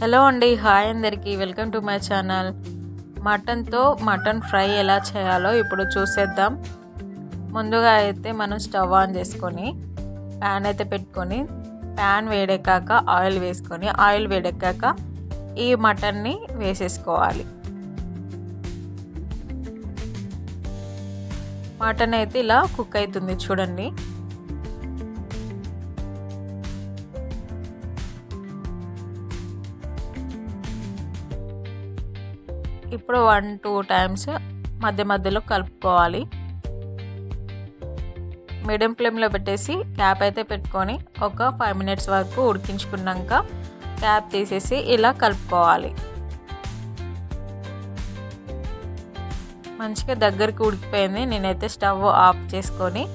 Hello అండి, hi అందరికీ, welcome to my channel. మటన్తో మటన్ ఫ్రై ఎలా చేయాలో ఇప్పుడు చూసేద్దాం. ముందుగా అయితే మనం స్టవ్ ఆన్ చేసుకొని ప్యాన్ అయితే పెట్టుకొని, ప్యాన్ వేడెక్కాక ఆయిల్ వేడెక్కాక ఈ మటన్ని వేసేసుకోవాలి. మటన్ అయితే ఇలా కుక్ అవుతుంది చూడండి. ఇప్పుడు 1-2 టైమ్స్ మధ్య మధ్యలో కలుపుకోవాలి. మీడియం ఫ్లేమ్లో పెట్టేసి క్యాప్ అయితే పెట్టుకొని ఒక 5 మినిట్స్ వరకు ఉడికించుకున్నాక క్యాప్ తీసేసి ఇలా కలుపుకోవాలి. మంచిగా దగ్గరికి ఉడికిపోయింది. నేనైతే స్టవ్ ఆఫ్ చేసుకొని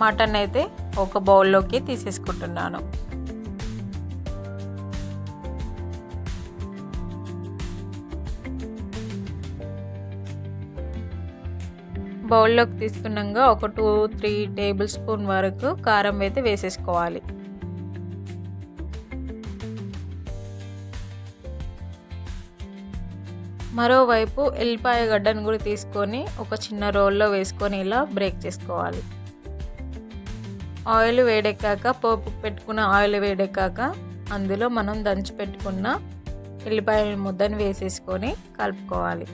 మటన్ అయితే ఒక బౌల్లోకి తీసేసుకుంటున్నాను. బౌల్లోకి తీసుకున్నాక ఒక 2-3 టేబుల్ స్పూన్ వరకు కారం అయితే వేసేసుకోవాలి. మరోవైపు ఎల్లిపాయ గడ్డను కూడా తీసుకొని ఒక చిన్న రోల్లో వేసుకొని ఇలా బ్రేక్ చేసుకోవాలి. ఆయిల్ వేడెక్కాక పోపు పెట్టుకున్న ఆయిల్ వేడెక్కాక అందులో మనం దంచి పెట్టుకున్న ఎల్లిపాయ ముద్దను వేసేసుకొని కలుపుకోవాలి.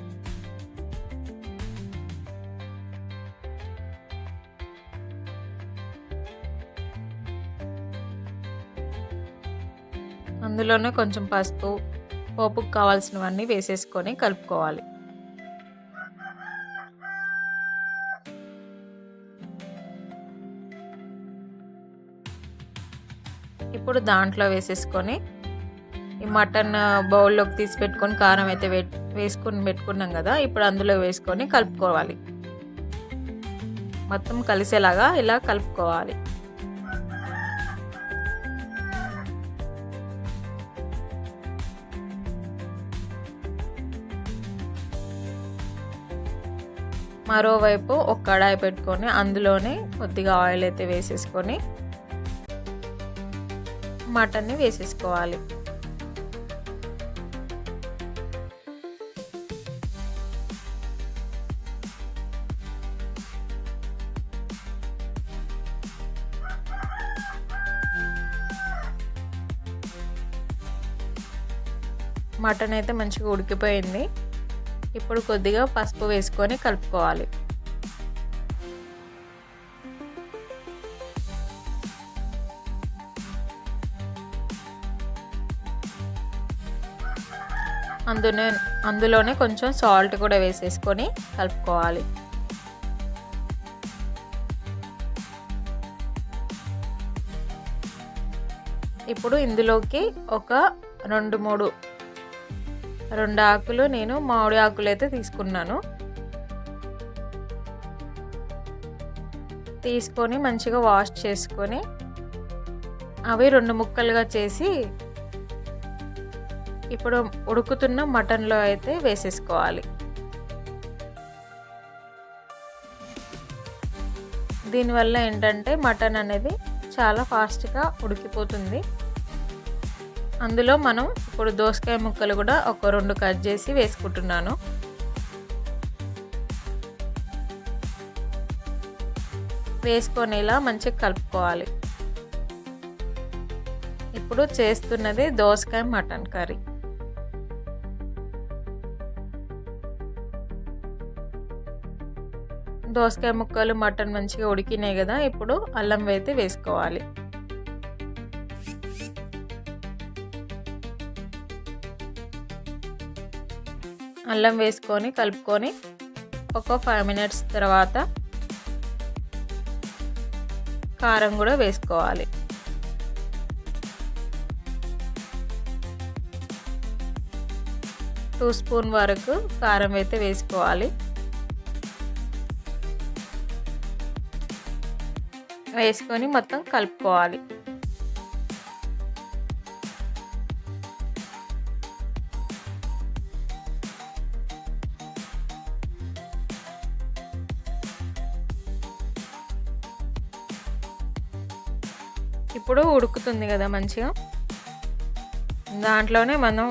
అందులోనే కొంచెం పసుపు, పోపుకు కావాల్సినవన్నీ వేసేసుకొని కలుపుకోవాలి. ఇప్పుడు దాంట్లో వేసేసుకొని ఈ మటన్ బౌల్లోకి తీసి పెట్టుకొని కారం అయితే వేసుకొని పెట్టుకున్నాం కదా, ఇప్పుడు అందులో వేసుకొని కలుపుకోవాలి. మొత్తం కలిసేలాగా ఇలా కలుపుకోవాలి. మరోవైపు ఒక కడాయి పెట్టుకొని అందులోనే కొద్దిగా ఆయిల్ అయితే వేసేసుకొని మటన్ని వేసేసుకోవాలి. మటన్ అయితే మంచిగా ఉడికిపోయింది. ఇప్పుడు కొద్దిగా పసుపు వేసుకొని కలుపుకోవాలి. అందులోనే కొంచెం సాల్ట్ కూడా వేసేసుకొని కలుపుకోవాలి. ఇప్పుడు ఇందులోకి ఒక 2 ఆకులు, నేను మామిడి ఆకులు అయితే తీసుకున్నాను. తీసుకొని మంచిగా వాష్ చేసుకొని అవి 2 ముక్కలుగా చేసి ఇప్పుడు ఉడుకుతున్న మటన్లో అయితే వేసేసుకోవాలి. దీనివల్ల ఏంటంటే మటన్ అనేది చాలా ఫాస్ట్గా ఉడికిపోతుంది. అందులో మనం ఇప్పుడు దోసకాయ ముక్కలు కూడా ఒక 2 కట్ చేసి వేసుకుంటున్నాను. వేసుకొని ఇలా మంచిగా కలుపుకోవాలి. ఇప్పుడు చేస్తున్నది దోసకాయ మటన్ కర్రీ. దోసకాయ ముక్కలు మటన్ మంచిగా ఉడికినాయి కదా, ఇప్పుడు అల్లం అయితే వేసుకోవాలి. అల్లం వేసుకొని కలుపుకొని ఒక 5 మినిట్స్ తర్వాత కారం కూడా వేసుకోవాలి. టూ స్పూన్ వరకు కారం అయితే వేసుకోవాలి. వేసుకొని మొత్తం కలుపుకోవాలి. ఇప్పుడు ఉడుకుతుంది కదా మంచిగా, దాంట్లోనే మనం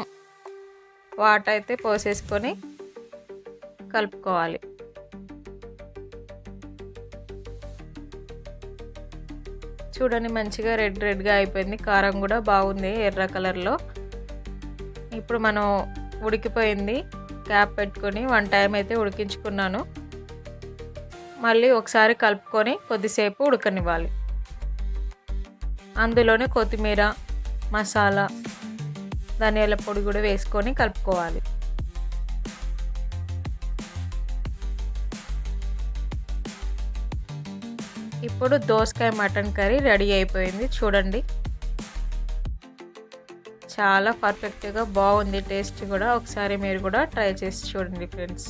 వాటర్ అయితే పోసేసుకొని కలుపుకోవాలి. చూడండి మంచిగా రెడ్గా అయిపోయింది. కారం కూడా బాగుంది ఎర్ర కలర్లో. ఇప్పుడు మనం ఉడికిపోయింది. క్యాప్ పెట్టుకొని 1 టైం అయితే ఉడికించుకున్నాను. మళ్ళీ ఒకసారి కలుపుకొని కొద్దిసేపు ఉడకనివ్వాలి. అందులోనే కొత్తిమీర, మసాలా, ధనియాల పొడి కూడా వేసుకొని కలుపుకోవాలి. ఇప్పుడు దోసకాయ మటన్ కర్రీ రెడీ అయిపోయింది. చూడండి చాలా పర్ఫెక్ట్గా బాగుంది. టేస్ట్ కూడా ఒకసారి మీరు కూడా ట్రై చేసి చూడండి ఫ్రెండ్స్.